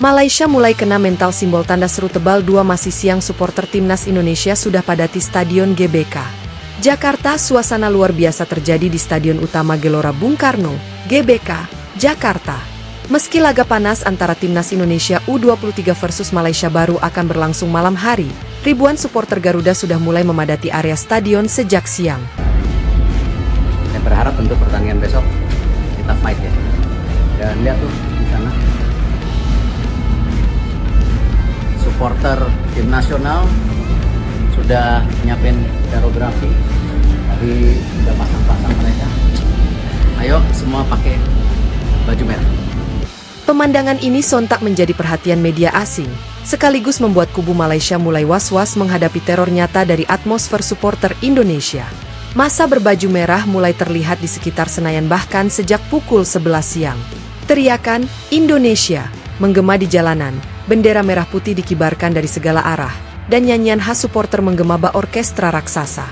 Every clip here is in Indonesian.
Malaysia mulai kena mental. Simbol tanda seru tebal 2 masih siang. Supporter timnas Indonesia sudah padati Stadion GBK Jakarta. Suasana luar biasa terjadi di Stadion Utama Gelora Bung Karno, GBK, Jakarta. Meski laga panas antara timnas Indonesia U23 versus Malaysia baru akan berlangsung malam hari, ribuan supporter Garuda sudah mulai memadati area stadion sejak siang. Saya berharap untuk pertandingan besok kita fight ya. Dan lihat tuh di sana. Supporter tim nasional sudah nyiapin koreografi, tadi sudah pasang-pasang mereka. Ayo semua pakai baju merah. Pemandangan ini sontak menjadi perhatian media asing, sekaligus membuat kubu Malaysia mulai was-was menghadapi teror nyata dari atmosfer supporter Indonesia. Massa berbaju merah mulai terlihat di sekitar Senayan bahkan sejak pukul 11 siang. Teriakan Indonesia menggema di jalanan, bendera merah putih dikibarkan dari segala arah, dan nyanyian khas supporter menggema bak orkestra raksasa.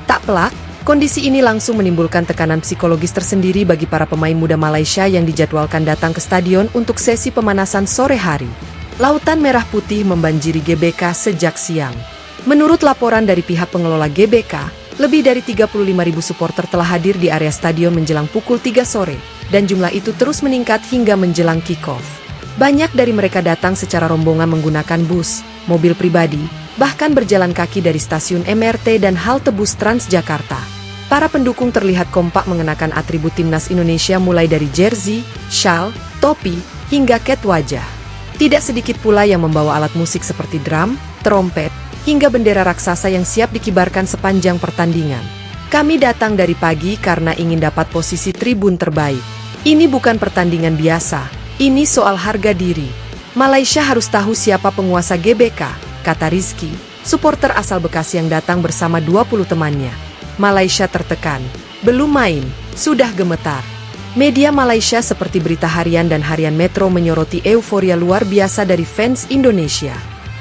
Tak pelak, kondisi ini langsung menimbulkan tekanan psikologis tersendiri bagi para pemain muda Malaysia yang dijadwalkan datang ke stadion untuk sesi pemanasan sore hari. Lautan merah putih membanjiri GBK sejak siang. Menurut laporan dari pihak pengelola GBK, lebih dari 35.000 supporter telah hadir di area stadion menjelang pukul 3 sore, dan jumlah itu terus meningkat hingga menjelang kick-off. Banyak dari mereka datang secara rombongan menggunakan bus, mobil pribadi, bahkan berjalan kaki dari stasiun MRT dan halte bus Transjakarta. Para pendukung terlihat kompak mengenakan atribut timnas Indonesia mulai dari jersey, shawl, topi, hingga cat wajah. Tidak sedikit pula yang membawa alat musik seperti drum, trompet, hingga bendera raksasa yang siap dikibarkan sepanjang pertandingan. Kami datang dari pagi karena ingin dapat posisi tribun terbaik. Ini bukan pertandingan biasa. Ini soal harga diri. Malaysia harus tahu siapa penguasa GBK, kata Rizky, supporter asal Bekasi yang datang bersama 20 temannya. Malaysia tertekan. Belum main, sudah gemetar. Media Malaysia seperti Berita Harian dan Harian Metro menyoroti euforia luar biasa dari fans Indonesia.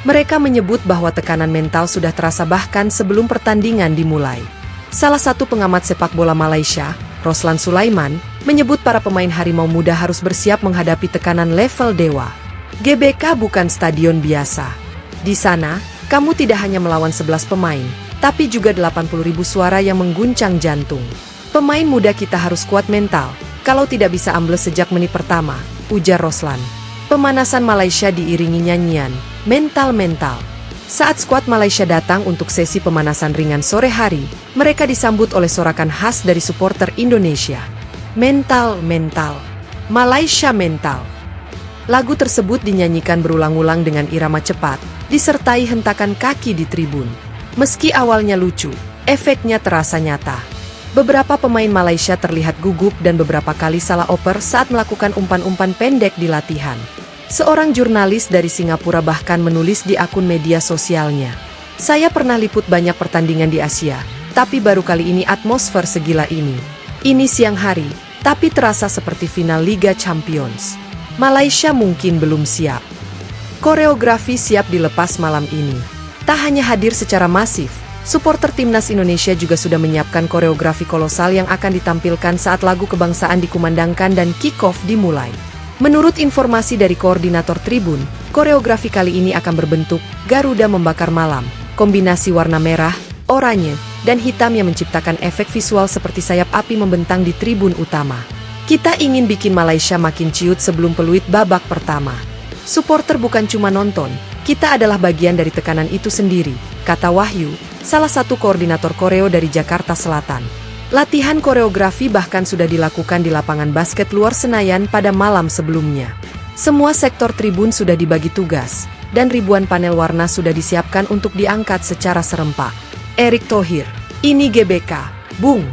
Mereka menyebut bahwa tekanan mental sudah terasa bahkan sebelum pertandingan dimulai. Salah satu pengamat sepak bola Malaysia, Roslan Sulaiman, menyebut para pemain Harimau Muda harus bersiap menghadapi tekanan level dewa. GBK bukan stadion biasa. Di sana, kamu tidak hanya melawan 11 pemain, tapi juga 80.000 suara yang mengguncang jantung. Pemain muda kita harus kuat mental, kalau tidak bisa ambles sejak menit pertama, ujar Roslan. Pemanasan Malaysia diiringi nyanyian, mental-mental. Saat skuad Malaysia datang untuk sesi pemanasan ringan sore hari, mereka disambut oleh sorakan khas dari supporter Indonesia. Mental, mental. Malaysia mental. Lagu tersebut dinyanyikan berulang-ulang dengan irama cepat, disertai hentakan kaki di tribun. Meski awalnya lucu, efeknya terasa nyata. Beberapa pemain Malaysia terlihat gugup dan beberapa kali salah oper saat melakukan umpan-umpan pendek di latihan. Seorang jurnalis dari Singapura bahkan menulis di akun media sosialnya, "Saya pernah liput banyak pertandingan di Asia, tapi baru kali ini atmosfer segila ini. Ini siang hari, tapi terasa seperti final Liga Champions. Malaysia mungkin belum siap." Koreografi siap dilepas malam ini. Tak hanya hadir secara masif, supporter timnas Indonesia juga sudah menyiapkan koreografi kolosal yang akan ditampilkan saat lagu kebangsaan dikumandangkan dan kick-off dimulai. Menurut informasi dari koordinator tribun, koreografi kali ini akan berbentuk Garuda Membakar Malam, kombinasi warna merah, oranye, dan hitam yang menciptakan efek visual seperti sayap api membentang di tribun utama. Kita ingin bikin Malaysia makin ciut sebelum peluit babak pertama. Supporter bukan cuma nonton, kita adalah bagian dari tekanan itu sendiri, kata Wahyu, salah satu koordinator koreo dari Jakarta Selatan. Latihan koreografi bahkan sudah dilakukan di lapangan basket luar Senayan pada malam sebelumnya. Semua sektor tribun sudah dibagi tugas, dan ribuan panel warna sudah disiapkan untuk diangkat secara serempak. Erick Thohir, ini GBK, Bung.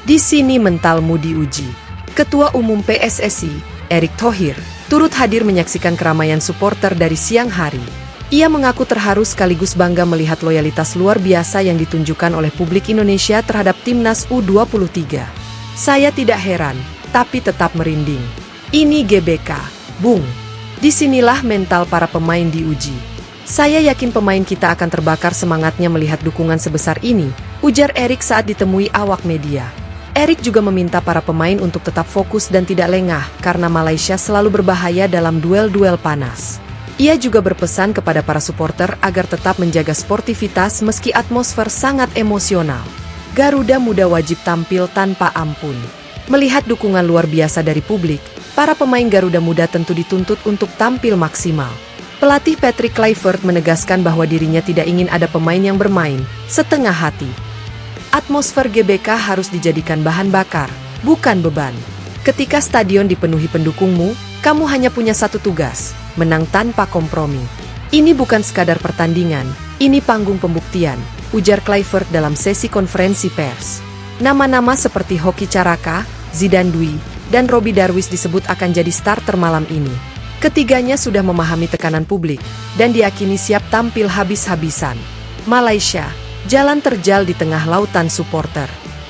Di sini mentalmu diuji. Ketua Umum PSSI, Erick Thohir, turut hadir menyaksikan keramaian supporter dari siang hari. Ia mengaku terharu sekaligus bangga melihat loyalitas luar biasa yang ditunjukkan oleh publik Indonesia terhadap timnas U23. Saya tidak heran, tapi tetap merinding. Ini GBK, Bung. Disinilah mental para pemain diuji. Saya yakin pemain kita akan terbakar semangatnya melihat dukungan sebesar ini, ujar Erick saat ditemui awak media. Erick juga meminta para pemain untuk tetap fokus dan tidak lengah karena Malaysia selalu berbahaya dalam duel-duel panas. Ia juga berpesan kepada para supporter agar tetap menjaga sportivitas meski atmosfer sangat emosional. Garuda Muda wajib tampil tanpa ampun. Melihat dukungan luar biasa dari publik, para pemain Garuda Muda tentu dituntut untuk tampil maksimal. Pelatih Patrick Kluivert menegaskan bahwa dirinya tidak ingin ada pemain yang bermain setengah hati. Atmosfer GBK harus dijadikan bahan bakar, bukan beban. Ketika stadion dipenuhi pendukungmu, kamu hanya punya satu tugas, menang tanpa kompromi. Ini bukan sekadar pertandingan, ini panggung pembuktian, ujar Kluivert dalam sesi konferensi pers. Nama-nama seperti Hoki Caraka, Zidane Dwi, dan Robbie Darwish disebut akan jadi starter malam ini. Ketiganya sudah memahami tekanan publik, dan diyakini siap tampil habis-habisan. Malaysia, jalan terjal di tengah lautan supporter.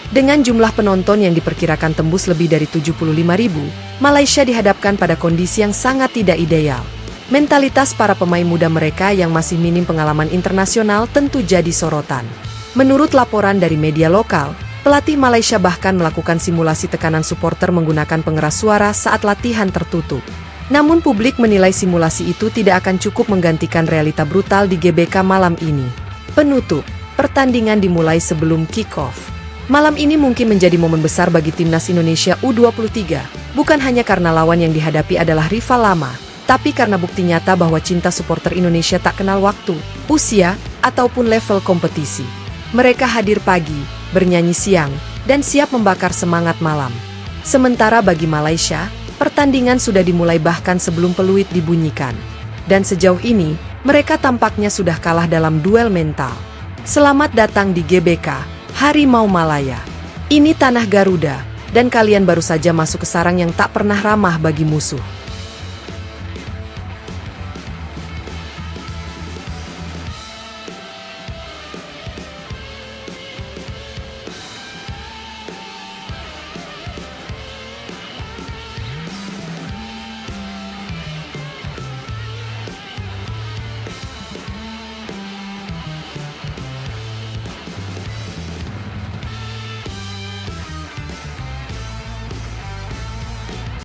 Dengan jumlah penonton yang diperkirakan tembus lebih dari 75.000, Malaysia dihadapkan pada kondisi yang sangat tidak ideal. Mentalitas para pemain muda mereka yang masih minim pengalaman internasional tentu jadi sorotan. Menurut laporan dari media lokal, pelatih Malaysia bahkan melakukan simulasi tekanan supporter menggunakan pengeras suara saat latihan tertutup. Namun publik menilai simulasi itu tidak akan cukup menggantikan realita brutal di GBK malam ini. Penutup, pertandingan dimulai sebelum kick-off. Malam ini mungkin menjadi momen besar bagi timnas Indonesia U23, bukan hanya karena lawan yang dihadapi adalah rival lama, tapi karena bukti nyata bahwa cinta supporter Indonesia tak kenal waktu, usia, ataupun level kompetisi. Mereka hadir pagi, bernyanyi siang, dan siap membakar semangat malam. Sementara bagi Malaysia, pertandingan sudah dimulai bahkan sebelum peluit dibunyikan. Dan sejauh ini, mereka tampaknya sudah kalah dalam duel mental. Selamat datang di GBK, Harimau Malaya. Ini tanah Garuda, dan kalian baru saja masuk ke sarang yang tak pernah ramah bagi musuh.